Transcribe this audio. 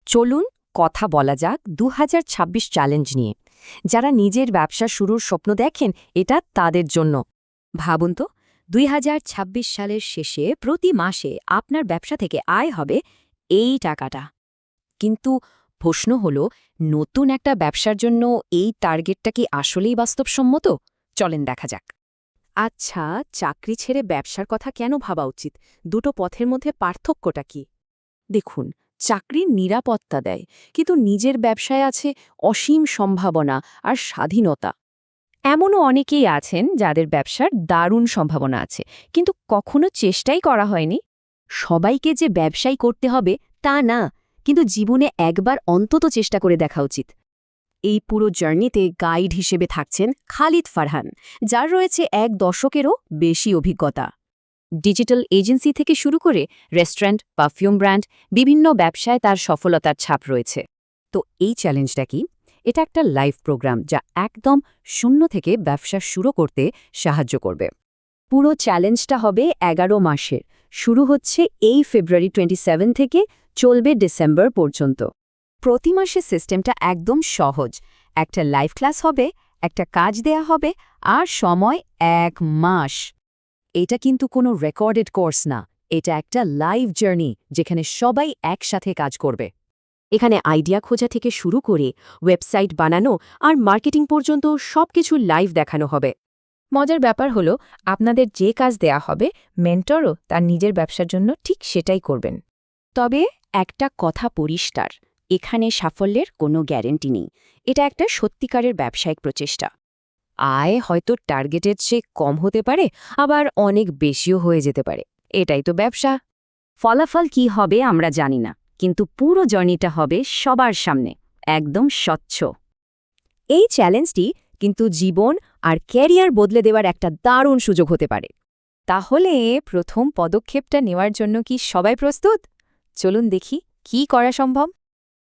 চলুন কথা বলা যাক ২০২৬ চ্যালেঞ্জ নিয়ে। যারা নিজের ব্যবসা শুরুর স্বপ্ন দেখেন, এটা তাদের জন্য। ভাবুন তো ২০২৬ সালের শেষে প্রতি মাসে আপনার ব্যবসা থেকে আয় হবে এই টাকাটা। কিন্তু প্রশ্ন হল, নতুন একটা ব্যবসার জন্য এই টার্গেটটা কি আসলেই বাস্তবসম্মত? চলেন দেখা যাক। আচ্ছা, চাকরি ছেড়ে ব্যবসার কথা কেন ভাবা উচিত? দুটো পথের মধ্যে পার্থক্যটা কি? দেখুন, চাকরির নিরাপত্তা দেয়, কিন্তু নিজের ব্যবসায় আছে অসীম সম্ভাবনা আর স্বাধীনতা। এমনও অনেকেই আছেন যাদের ব্যবসার দারুণ সম্ভাবনা আছে, কিন্তু কখনো চেষ্টাই করা হয়নি। সবাইকে যে ব্যবসাই করতে হবে তা না, কিন্তু জীবনে একবার অন্তত চেষ্টা করে দেখা উচিত। এই পুরো জার্নিতে গাইড হিসেবে থাকছেন খালিদ ফারহান, যার রয়েছে ১ দশকেরও বেশি অভিজ্ঞতা। ডিজিটাল এজেন্সি থেকে শুরু করে রেস্টুরেন্ট, পারফিউম ব্র্যান্ড, বিভিন্ন ব্যবসায় তার সফলতার ছাপ রয়েছে। তো এই চ্যালেঞ্জটা কি? এটা একটা লাইভ প্রোগ্রাম যা একদম শূন্য থেকে ব্যবসা শুরু করতে সাহায্য করবে। পুরো চ্যালেঞ্জটা হবে ১১ মাসের, শুরু হচ্ছে এই ফেব্রুয়ারি 27 থেকে, চলবে ডিসেম্বর পর্যন্ত। প্রতি মাসে সিস্টেমটা একদম সহজ। একটা লাইভ ক্লাস হবে, একটা কাজ দেয়া হবে, আর সময় ১ মাস। এটা কিন্তু কোনো রেকর্ডেড কোর্স না, এটা একটা লাইভ জার্নি যেখানে সবাই একসাথে কাজ করবে। এখানে আইডিয়া খোঁজা থেকে শুরু করে ওয়েবসাইট বানানো আর মার্কেটিং পর্যন্ত সবকিছু লাইভ দেখানো হবে। মজার ব্যাপার হলো, আপনাদের যে কাজ দেয়া হবে, মেন্টরও তার নিজের ব্যবসার জন্য ঠিক সেটাই করবেন। তবে একটা কথা পরিষ্কার, এখানে সাফল্যের কোনো গ্যারেন্টি নেই। এটা একটা সত্যিকারের ব্যবসায়িক প্রচেষ্টা। আয় হয়তো টার্গেটের চেয়ে কম হতে পারে, আবার অনেক বেশিও হয়ে যেতে পারে। এটাই তো ব্যবসা। ফলাফল কি হবে আমরা জানি না, কিন্তু পুরো জার্নিটা হবে সবার সামনে, একদম স্বচ্ছ। এই চ্যালেঞ্জটি কিন্তু জীবন আর ক্যারিয়ার বদলে দেওয়ার একটা দারুণ সুযোগ হতে পারে। তাহলে প্রথম পদক্ষেপটা নেওয়ার জন্য কি সবাই প্রস্তুত? চলুন দেখি কি করা সম্ভব।